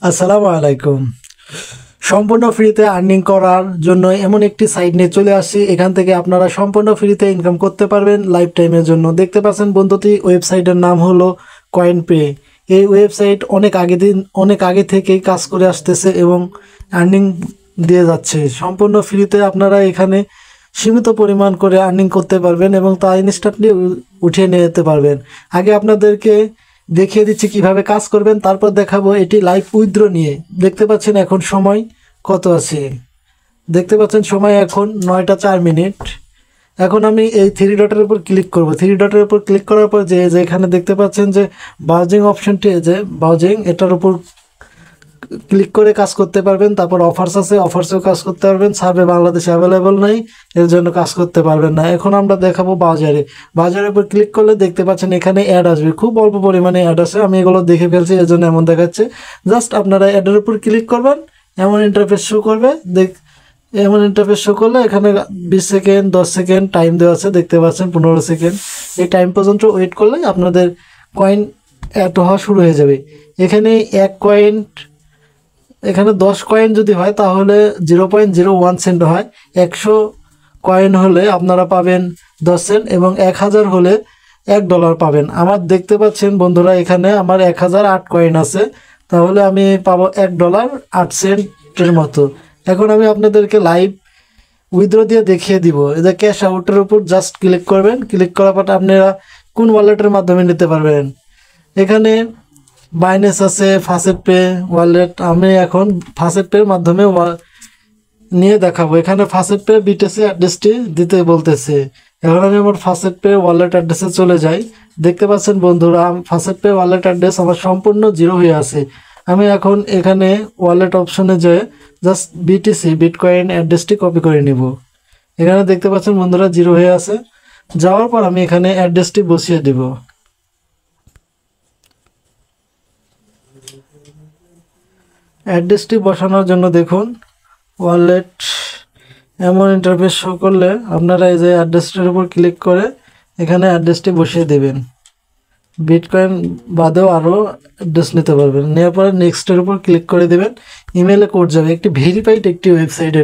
আসসালামু আলাইকুম। সম্পূর্ণ ফ্রিতে আর্নিং করার জন্য এমন একটি সাইট নিয়ে চলে আসছি। এখান থেকে আপনারা সম্পূর্ণ ফ্রিতে ইনকাম করতে পারবেন লাইফ টাইমের জন্য। দেখতে পাচ্ছেন বন্ধুটি, ওয়েবসাইটের নাম হলো কয়েন পে। এই ওয়েবসাইট অনেক আগে থেকেই কাজ করে আসতেছে এবং আর্নিং দিয়ে যাচ্ছে। সম্পূর্ণ ফ্রিতে আপনারা এখানে সীমিত পরিমাণ করে আর্নিং করতে পারবেন এবং তা ইনস্ট্যান্টলি উঠিয়ে নিয়ে যেতে পারবেন। আগে আপনাদেরকে দেখিয়ে দিচ্ছি কিভাবে কাজ করবেন, তারপর দেখাবো এটি লাইভ উইথড্র নিয়ে। দেখতে পাচ্ছেন এখন সময় কত আছে, দেখতে পাচ্ছেন সময় এখন 9টা 4 মিনিট। এখন আমি এই থ্রি ডটের উপর ক্লিক করব। থ্রি ডটের উপর ক্লিক করার পর যে এখানে দেখতে পাচ্ছেন যে ব্রাউজিং অপশনটি, যে ব্রাউজিং, এটার উপর ক্লিক করে কাজ করতে পারবেন। তারপর অফার্স আছে, অফার্সেও কাজ করতে পারবেন। সার্ভে বাংলাদেশে অ্যাভেলেবল নেই, এর জন্য কাজ করতে পারবেন না। এখন আমরা দেখাবো বাজারে। বাজারের উপর ক্লিক করলে দেখতে পাচ্ছেন এখানে অ্যাড আসবে, খুব অল্প পরিমাণে অ্যাড আছে। আমি এগুলো দেখে ফেলছি, এর জন্য এমন দেখাচ্ছে। জাস্ট আপনারা অ্যাডের উপর ক্লিক করবেন, এমন ইন্টারফেস শো করবে। এমন ইন্টারফেস শো করলে এখানে 20 সেকেন্ড 10 সেকেন্ড টাইম দেওয়া আছে, দেখতে পাচ্ছেন 15 সেকেন্ড। এই টাইম পর্যন্ত ওয়েট করলে আপনাদের কয়েন অ্যাড হওয়া শুরু হয়ে যাবে। এখানে 10 কয়েন যদি হয় তাহলে 0.01 সেন্ট হয়। 100 কয়েন হলে আপনারা পাবেন 10 সেন্ট এবং 1000 হলে $1 পাবেন। আমার দেখতে পাচ্ছেন বন্ধুরা, এখানে আমার 1008 কয়েন আছে, তাহলে আমি পাবো $1.08 মতো। এখন আমি আপনাদেরকে লাইভ উইথড্র দিয়ে দেখিয়ে দিব। এই যে ক্যাশ আউটের উপর জাস্ট ক্লিক করবেন। ক্লিক করার পর আপনারা কোন ওয়ালেটের মাধ্যমে নিতে পারবেন। এখানে বাইন্যান্স আছে, ফাসেট পে, ওয়ালেট। আমি এখন ফাসেট পের মাধ্যমে নিয়ে দেখাবো। এখানে ফাসেট পে বিটিসি অ্যাড্রেসটি দিতে বলতেছে। এখন আমি আমার ফাসেট পে ওয়ালেট অ্যাড্রেসে চলে যাই। দেখতে পাচ্ছেন বন্ধুরা, ফাসেট পে ওয়ালেট অ্যাড্রেস আমার সম্পূর্ণ জিরো হয়ে আছে। আমি এখন এখানে ওয়ালেট অপশনে যেয়ে জাস্ট বিটিসি বিটকয়েন অ্যাড্রেসটি কপি করে নিব। এখানে দেখতে পাচ্ছেন বন্ধুরা জিরো হয়ে আছে। যাওয়ার পর আমি এখানে অ্যাড্রেসটি বসিয়ে দিব। অ্যাড্রেসটি বসানোর জন্য দেখুন ওয়ালেট এমন ইন্টারফেস শো করলে আপনারা এই যে অ্যাড্রেসটির উপর ক্লিক করে এখানে অ্যাড্রেসটি বসিয়ে দেবেন। বিটকয়েন বাদেও আরও অ্যাড্রেস নিতে পারবেন। নেওয়ার পরে নেক্সটের উপর ক্লিক করে দেবেন। ইমেলে কোড যাবে। একটি ভেরিফাইড একটি ওয়েবসাইট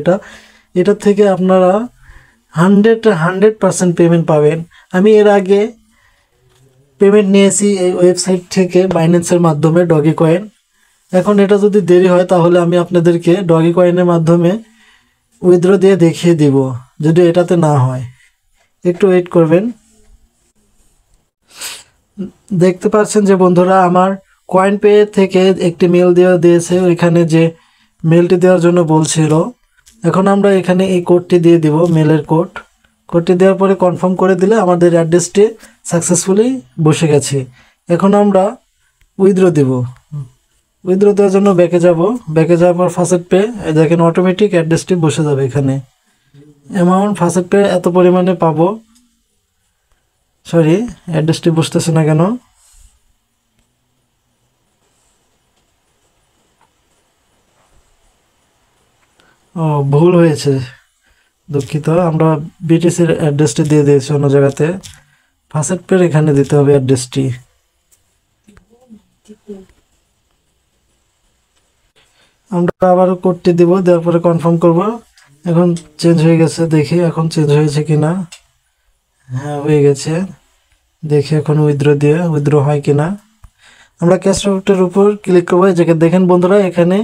এটা থেকে আপনারা 100% পেমেন্ট পাবেন। আমি এর আগে পেমেন্ট নিয়েছি এই ওয়েবসাইট থেকে বাইন্যান্সের মাধ্যমে ডগি কয়েন। এখন এটা যদি দেরি হয় তাহলে আমি আপনাদেরকে ডগি কয়েনের মাধ্যমে উইথড্র দিয়ে দেখিয়ে দিব, যদি এটাতে না হয়। একটু ওয়েট করবেন। দেখতে পাচ্ছেন যে বন্ধুরা আমার কয়েন পে থেকে একটি মেল দিয়েছে, ওইখানে যে মেলটি দেওয়ার জন্য বলছিল। এখন আমরা এখানে এই কোডটি দিয়ে দিব, মেলের কোডটি দেওয়ার পরে কনফার্ম করে দিলে আমাদের অ্যাড্রেসটি সাকসেসফুলি বসে গেছে। এখন আমরা উইথড্র দিব। উইথড্র দেওয়ার জন্য ব্যাকে যাওয়ার পর ফাসেট পে, দেখেন অটোমেটিক অ্যাড্রেসটি বসে যাবে। এখানে অ্যামাউন্ট ফাসেট পে এত পরিমাণে পাবো। সরি, অ্যাড্রেসটি বসতেছে না কেন? ও, ভুল হয়েছে, দুঃখিত। আমরা বিটিসির অ্যাড্রেসটি দিয়ে দিয়েছি অন্য জায়গাতে। ফাসেট পের এখানে দিতে হবে অ্যাড্রেসটি। আমরা আবারও কোডটি দিব, দেওয়ার পরে কনফার্ম করব। এখন চেঞ্জ হয়ে গেছে, দেখি এখন চেঞ্জ হয়েছে কিনা। হ্যাঁ, হয়ে গেছে। দেখি এখন উইথড্র হয় কিনা। আমরা ক্যাশ আউটের উপর ক্লিক করবো। এই জায়গায় দেখেন বন্ধুরা, এখানে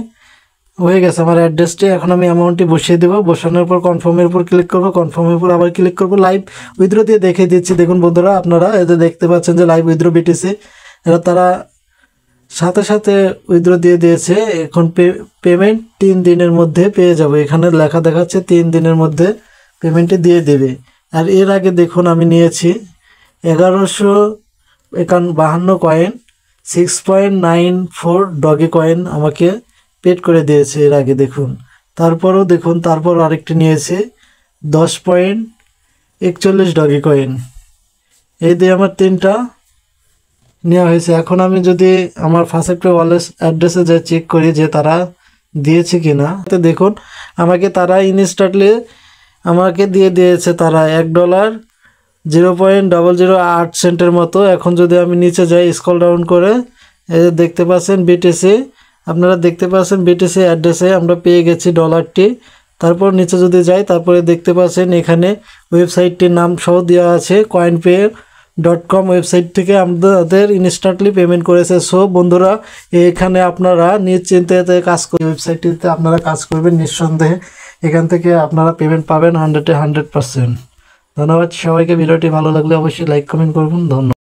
হয়ে গেছে আমার অ্যাড্রেসটি। এখন আমি অ্যামাউন্টটি বসিয়ে দেবো। বসানোর পর কনফার্মের উপর ক্লিক করবো। কনফার্মের উপর আবার ক্লিক করবো। লাইভ উইথড্র দিয়ে দেখিয়ে দিচ্ছি। দেখুন বন্ধুরা, আপনারা এতে দেখতে পাচ্ছেন যে লাইভ উইথড্র বিটিসি, এটা তারা সাথে সাথে উইথড্র দিয়ে দিয়েছে। এখন পেমেন্ট 3 দিনের মধ্যে পেয়ে যাব। এখানে লেখা দেখাচ্ছে 3 দিনের মধ্যে পেমেন্টটি দিয়ে দেবে। আর এর আগে দেখুন আমি নিয়েছি 1152 কয়েন, 6.94 ডগি কয়েন আমাকে পেড করে দিয়েছে এর আগে। দেখুন তারপর আরেকটি নিয়েছি 10.41 ডগি কয়েন। এই দিয়ে আমার 3টা নেওয়া হয়েছে। এখন আমি যদি আমার ফাসেট পে ওয়ালেট অ্যাড্রেসে যাই চেক করি যে তারা দিয়েছে কিনা, তো দেখুন আমাকে তারা ইনস্ট্যান্টলি আমাকে দিয়ে দিয়েছে তারা $0.008 মতো। এখন যদি আমি নিচে যাই স্ক্রল ডাউন করে, এই যে দেখতে পাচ্ছেন বিটিসি আপনারা দেখতে পাচ্ছেন বিটিসি অ্যাড্রেসে আমরা পেয়ে গেছি ডলারটি। তারপর নিচে যদি যাই তারপরে দেখতে পাচ্ছেন এখানে ওয়েবসাইটটির নাম সহ দেওয়া আছে coinpay.com ওয়েবসাইট থেকে আমাদের ইনস্ট্যান্টলি পেমেন্ট করেছে। সো বন্ধুরা এখানে আপনারা নিশ্চিন্তে কাজ করে ওয়েবসাইটটিতে আপনারা কাজ করবেন নিঃসন্দেহে, এখান থেকে আপনারা পেমেন্ট পাবেন 100% ধন্যবাদ সবাইকে। ভিডিওটি ভালো লাগলে অবশ্যই লাইক কমেন্ট করবেন। ধন্যবাদ।